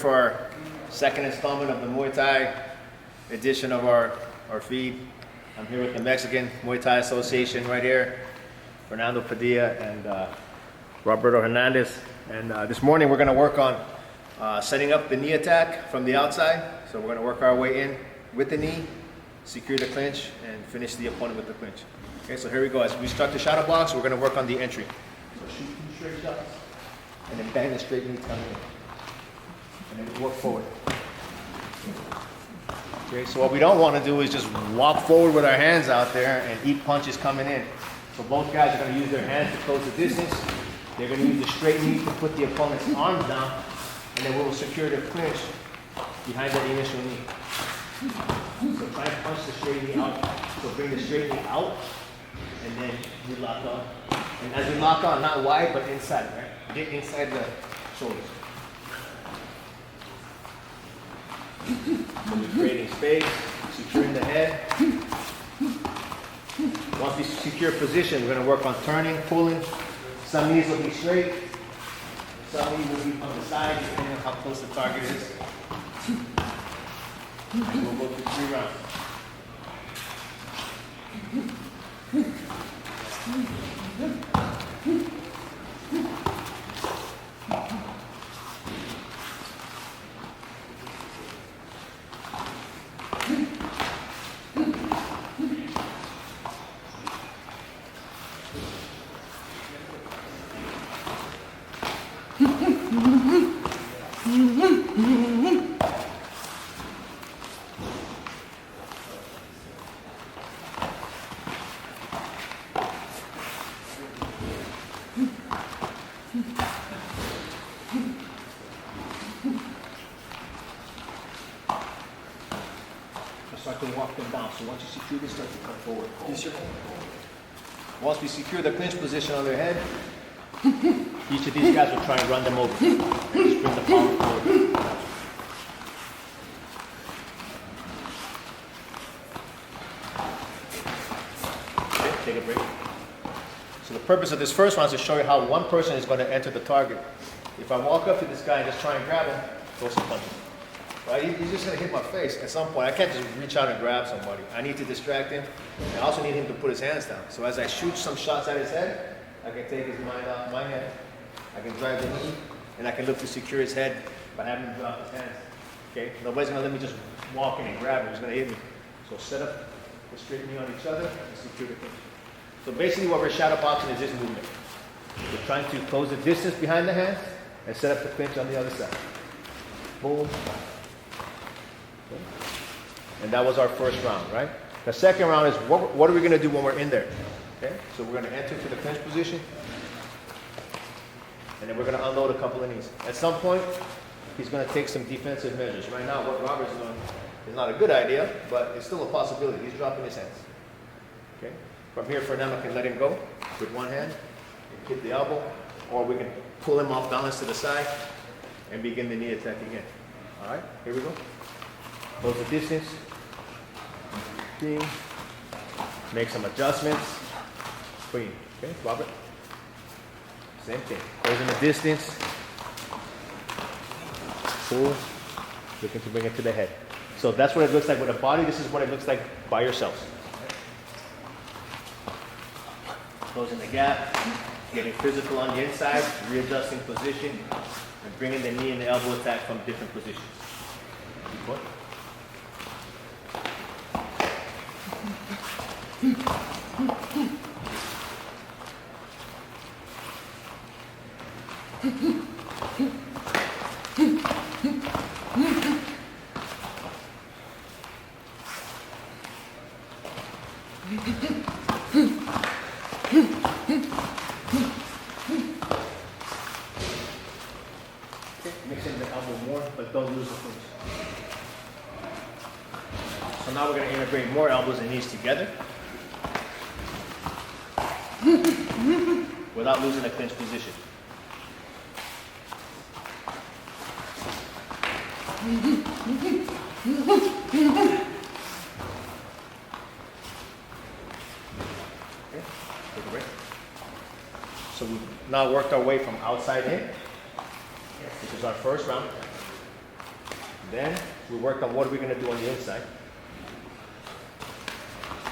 for our second installment of the Muay Thai edition of our feed. I'm here with the Mexican Muay Thai Association right here, Fernando, Padilla, and Roberto Hernandez. And this morning we're going to work on setting up the knee attack from the outside. So we're going to work our way in with the knee, secure the clinch, and finish the opponent with the clinch. Okay, so here we go. As we start the shadow box, we're going to work on the entry. So shoot 2 straight shots, and then bang the straight knee coming in. And then work forward. Okay, so what we don't want to do is just walk forward with our hands out there and eat punches coming in. So both guys are going to use their hands to close the distance. They're going to use the straight knee to put the opponent's arms down, and then we'll secure the clinch behind that initial knee. So try and punch the straight knee out. So bring the straight knee out, and then you lock on. And as you lock on, not wide, but inside, right? Get inside the shoulders. So we're creating space, securing the head. Once we secure position, we're going to work on turning, pulling. Some knees will be straight, some knees will be on the side, depending on how close the target is. And we'll go through 3 rounds. Start to walk them down. So once you secure this, start to come forward. Once we secure the clinch position on their head, each of these guys will try and run them over. Just bring the palm forward. Okay, take a break. So the purpose of this first one is to show you how one person is going to enter the target. If I walk up to this guy and just try and grab him, throw some punches. Right? He's just going to hit my face at some point. I can't just reach out and grab somebody. I need to distract him. I also need him to put his hands down. So as I shoot some shots at his head, I can take his mind off my head. I can drive the knee, and I can look to secure his head by having him drop his hands. Okay? Nobody's going to let me just walk in and grab him. He's going to hit me. So set up the straight knee on each other and secure the clinch. So basically what we're shadow boxing is this movement. We're trying to close the distance behind the hands and set up the clinch on the other side. Boom. Okay. And that was our first round, right? The second round is what are we going to do when we're in there? Okay, so we're going to enter to the clinch position, and then we're going to unload a couple of knees. At some point, he's going to take some defensive measures. Right now, what Robert's doing is not a good idea, but it's still a possibility. He's dropping his hands. Okay, from here, Fernando can let him go with one hand and kick the elbow, or we can pull him off balance to the side and begin the knee attack again. All right, here we go. Close the distance. Clean. Make some adjustments. Clean. Okay, Robert. Same thing. Closing the distance. Pull. Looking to bring it to the head. So that's what it looks like with a body. This is what it looks like by yourselves. Closing the gap. Getting physical on the inside. Readjusting position. And bringing the knee and the elbow attack from different positions. Keep going. Mixing the elbow more, but don't lose the clinch. So now we're going to integrate more elbows and knees together without losing the clinch position. Okay, take a break. So we've now worked our way from outside in. This is our first round. Then we work on what are we going to do on the inside.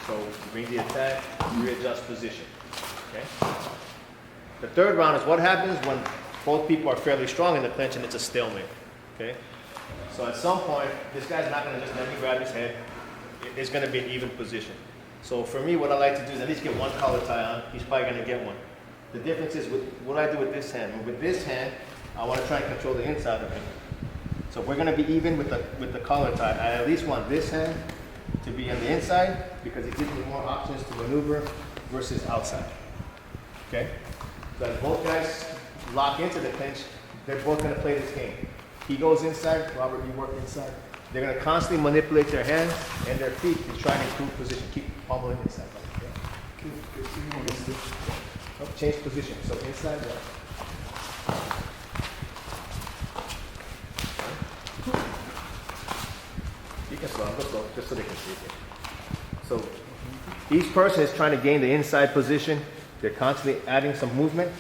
So bring the attack, readjust position. Okay. The third round is what happens when both people are fairly strong in the clinch and it's a stalemate. Okay. So at some point, this guy's not going to just let me grab his head. It's going to be an even position. So for me, what I like to do is at least get one collar tie on. He's probably going to get one. The difference is with what I do with this hand. With this hand, I want to try and control the inside of him. So if we're going to be even with the collar tie, I at least want this hand to be on the inside because it gives me more options to maneuver versus outside. Okay? So as both guys lock into the clinch, they're both going to play this game. He goes inside, Robert, you work inside. They're going to constantly manipulate their hands and their feet to try and improve position. Keep pummeling inside. Okay? Oh, change position. So inside, yeah. You can slow, go slow, just so they can see it. So each person is trying to gain the inside position. They're constantly adding some movement.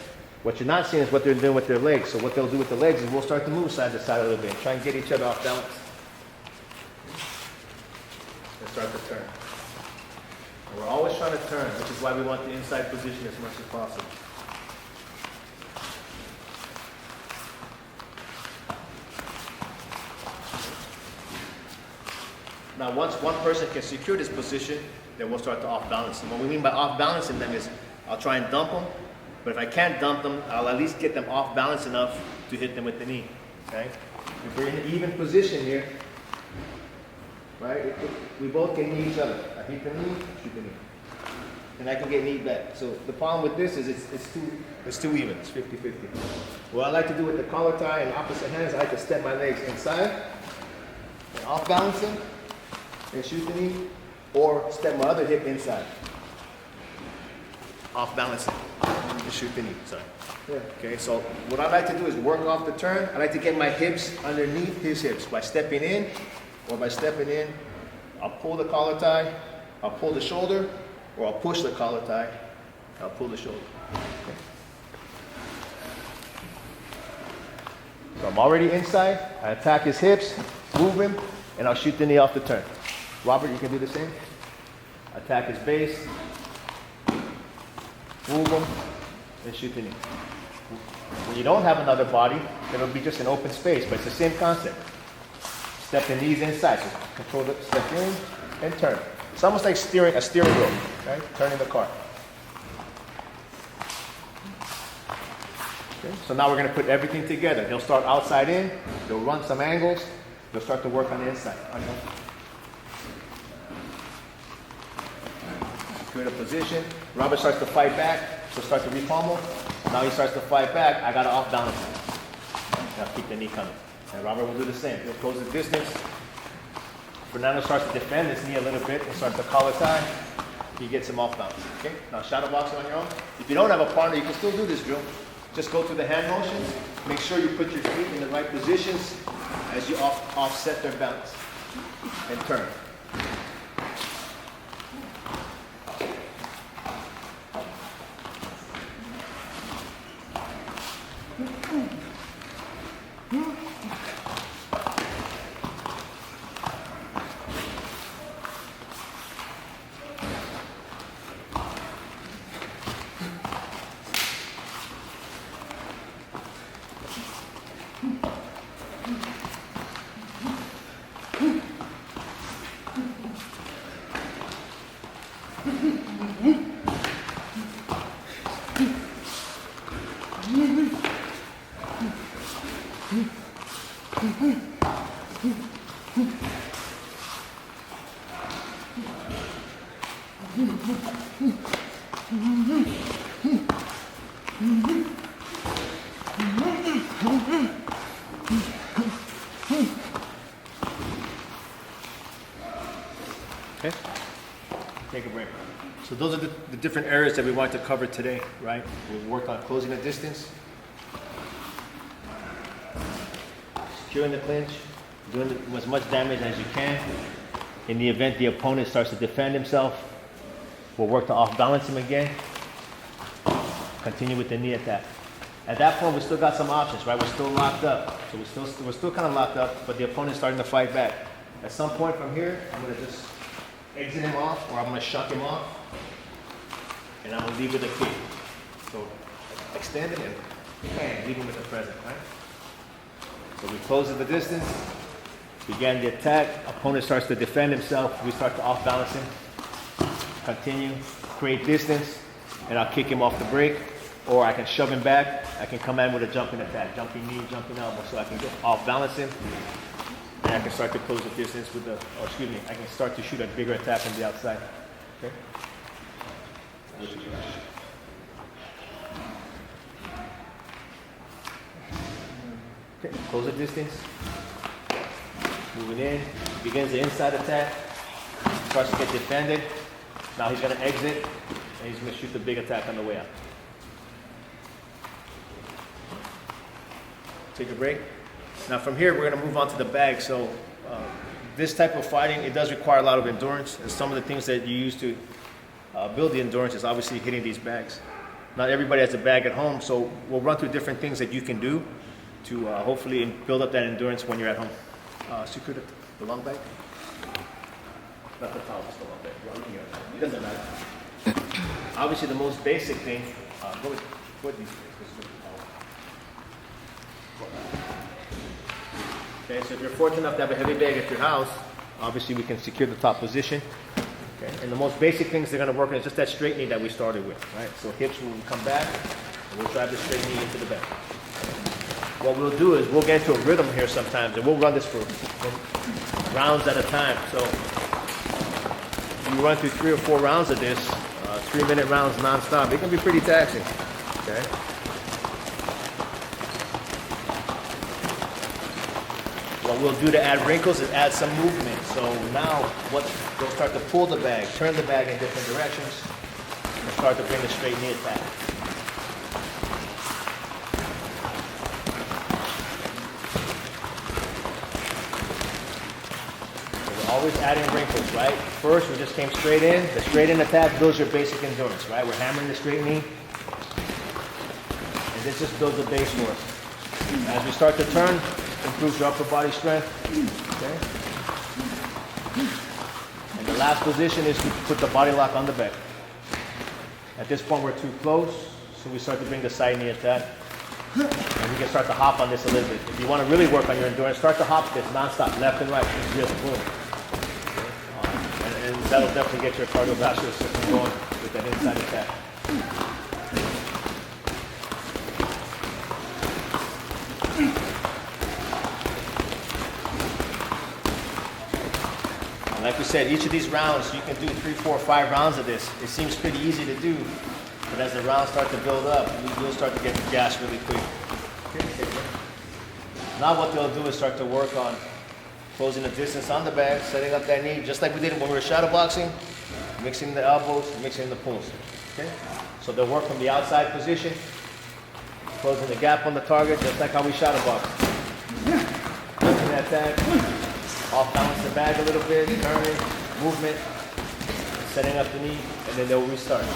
What you're not seeing is what they're doing with their legs. So what they'll do with the legs is we'll start to move side to side a little bit, try and get each other off balance. And start to turn. And we're always trying to turn, which is why we want the inside position as much as possible. Now, once one person can secure this position, then we'll start to off-balance them. What we mean by off-balancing them is I'll try and dump them, but if I can't dump them, I'll at least get them off-balance enough to hit them with the knee, okay? If we're in an even position here, right, we both can knee each other. I hit the knee, shoot the knee. And I can get knee back. So the problem with this is it's too even, it's 50-50. What I like to do with the collar tie and opposite hands, I like to step my legs inside and off-balance them and shoot the knee, or step my other hip inside. Off balancing and shoot the knee. Sorry. Yeah. Okay, so what I like to do is work off the turn. I like to get my hips underneath his hips by stepping in, or by stepping in, I'll pull the collar tie, I'll pull the shoulder, or I'll push the collar tie, I'll pull the shoulder. Okay. So I'm already inside, I attack his hips, move him, and I'll shoot the knee off the turn. Robert, you can do the same. Attack his base, move him, and shoot the knee. When you don't have another body, it'll be just an open space, but it's the same concept. Step the knees inside, so control the step in and turn. It's almost like steering a steering wheel, right? Turning the car. Okay, so now we're going to put everything together. They'll start outside in, they'll run some angles, they'll start to work on the inside. Secure the position. Robert starts to fight back, so start to repommel. Now he starts to fight back. I got to off balance him. Now keep the knee coming. And Robert will do the same. He'll close the distance. Fernando starts to defend his knee a little bit and starts to collar tie. He gets him off balance. Okay? Now shadow boxing on your own. If you don't have a partner, you can still do this drill. Just go through the hand motions. Make sure you put your feet in the right positions as you offset their balance. And turn. Okay, take a break. So those are the different areas that we want to cover today, right? We'll work on closing the distance, securing the clinch, doing as much damage as you can. In the event the opponent starts to defend himself, we'll work to off-balance him again. Continue with the knee attack. At that point, we still got some options, right? We're still locked up. So we're still kind of locked up, but the opponent's starting to fight back. At some point from here, I'm gonna just exit him off, or I'm gonna shuck him off, and I'm gonna leave with a kick. So extend it and leave him with the present, right? So we close at the distance, begin the attack, opponent starts to defend himself, we start to off-balance him, continue, create distance, and I'll kick him off the break, or I can shove him back, I can come in with a jumping attack, jumping knee, jumping elbow, so I can get off-balance him, and I can start to close the distance with I can start to shoot a bigger attack on the outside, okay? Okay, close the distance. Moving in, begins the inside attack, starts to get defended. Now he's going to exit, and he's going to shoot the big attack on the way out. Take a break. Now from here, we're going to move on to the bag. So this type of fighting, it does require a lot of endurance. And some of the things that you use to build the endurance is obviously hitting these bags. Not everybody has a bag at home, so we'll run through different things that you can do to hopefully build up that endurance when you're at home. Secure the long bag. Not the towel, just the long bag. It doesn't matter. Obviously, the most basic thing. Go with these. Okay, so if you're fortunate enough to have a heavy bag at your house, obviously we can secure the top position. Okay, and the most basic things they're going to work on is just that straight knee that we started with, right? So hips will come back, and we'll drive the straight knee into the back. What we'll do is we'll get into a rhythm here sometimes, and we'll run this for rounds at a time. So you run through 3 or 4 rounds of this, 3-minute rounds non-stop. It can be pretty taxing. Okay. What we'll do to add wrinkles is add some movement. So now we'll start to pull the bag, turn the bag in different directions, and start to bring the straight knee attack. Always adding wrinkles, right? First, we just came straight in. The straight in attack builds your basic endurance, right? We're hammering the straight knee. And this just builds a base for us. As we start to turn, improves your upper body strength. Okay? And the last position is to put the body lock on the back. At this point, we're too close, so we start to bring the side knee attack. And we can start to hop on this a little bit. If you want to really work on your endurance, start to hop this non-stop, left and right. Just boom. And that'll definitely get your cardiovascular system going with that inside attack. And like we said, each of these rounds, you can do 3, 4, 5 rounds of this. It seems pretty easy to do, but as the rounds start to build up, you'll start to get gassed really quick. Now what they'll do is start to work on closing the distance on the bag, setting up that knee, just like we did when we were shadow boxing, mixing the elbows, mixing the pulls. Okay? So they'll work from the outside position, closing the gap on the target, just like how we shadow box. Lifting that tag, off balance the bag a little bit, turning, movement, setting up the knee, and then they'll restart.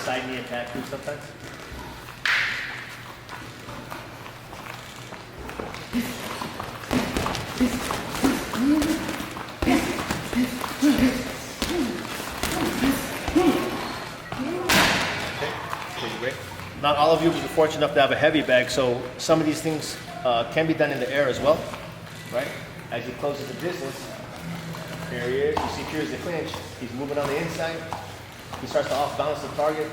Side knee attack too sometimes. Not all of you will be fortunate enough to have a heavy bag, so some of these things can be done in the air as well, right? As he closes the distance, there he is. You see here's the clinch. He's moving on the inside. He starts to off-balance the target.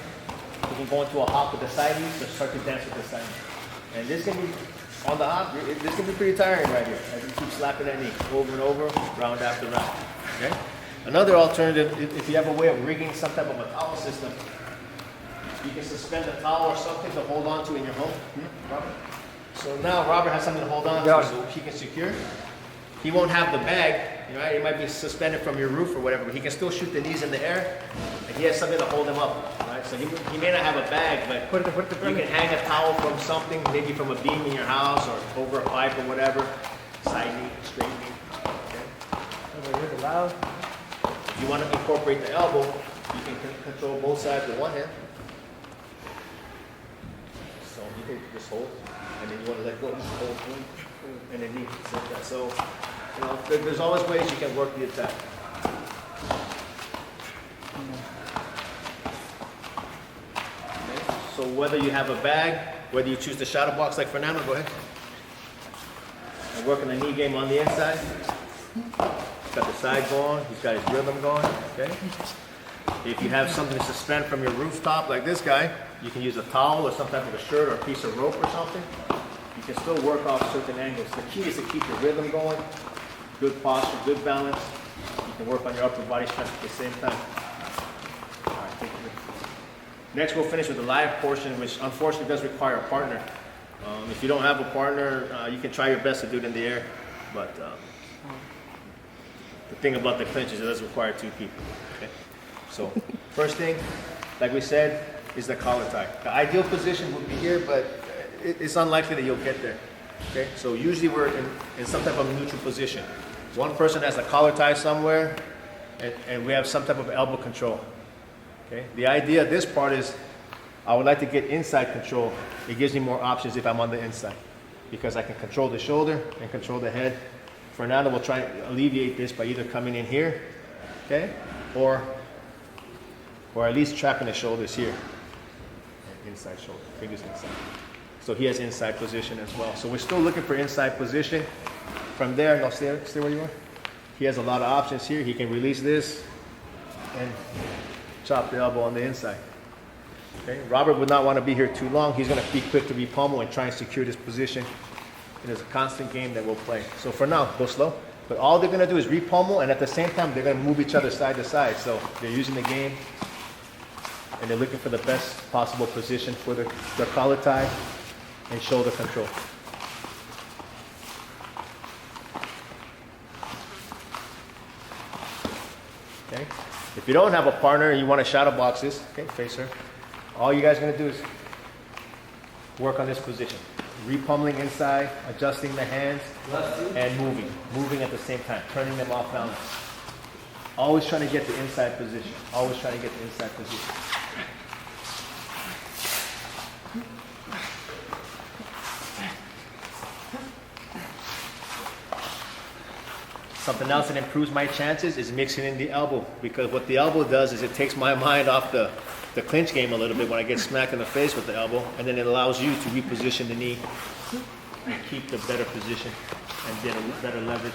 He can go into a hop with the side knee, so start to dance with the side knee. And this can be, on the hop, this can be pretty tiring right here, as you keep slapping that knee over and over, round after round, okay? Another alternative, if you have a way of rigging some type of a towel system, you can suspend a towel or something to hold on to in your home. Robert? So now Robert has something to hold on to so he can secure. He won't have the bag, right? It might be suspended from your roof or whatever, but he can still shoot the knees in the air, and he has something to hold him up, right? So he may not have a bag, but you can hang a towel from something, maybe from a beam in your house or over a pipe or whatever, side knee, straight knee. Okay. If you want to incorporate the elbow, you can control both sides with one hand. So you can just hold, and then you want to let go, just hold, and then knee, like that. So, you know, there's always ways you can work the attack. Okay. So whether you have a bag, whether you choose the shadow box like Fernando, go ahead. And working the knee game on the inside. He's got the side going, he's got his rhythm going, okay? If you have something to suspend from your rooftop like this guy, you can use a towel or some type of a shirt or a piece of rope or something. You can still work off certain angles. The key is to keep your rhythm going, good posture, good balance. You can work on your upper body strength at the same time. All right, take it. Next, we'll finish with the live portion, which unfortunately does require a partner. If you don't have a partner, you can try your best to do it in the air, but the thing about the clinch is it does require two people. Okay? So first thing, like we said, is the collar tie. The ideal position would be here, but it's unlikely that you'll get there. Okay? So usually we're in some type of neutral position. One person has a collar tie somewhere, and we have some type of elbow control. Okay? The idea of this part is I would like to get inside control. It gives me more options if I'm on the inside, because I can control the shoulder and control the head. Fernando will try to alleviate this by either coming in here, okay, or at least trapping the shoulders here. Inside shoulder, fingers inside. So he has inside position as well. So we're still looking for inside position. From there, no, stay where you are. He has a lot of options here. He can release this and chop the elbow on the inside. Okay, Robert would not want to be here too long. He's going to be quick to repummel and try and secure this position. It is a constant game that we'll play. So for now, go slow. But all they're going to do is repummel, and at the same time, they're going to move each other side to side. So they're using the game, and they're looking for the best possible position for the collar tie and shoulder control. Okay. If you don't have a partner and you want to shadow box this, okay, face her. All you guys are going to do is work on this position. Repummeling inside, adjusting the hands, and moving at the same time, turning them off balance. Always trying to get the inside position. Always trying to get the inside position. Something else that improves my chances is mixing in the elbow, because what the elbow does is it takes my mind off the clinch game a little bit when I get smacked in the face with the elbow, and then it allows you to reposition the knee and keep the better position and get a better leverage.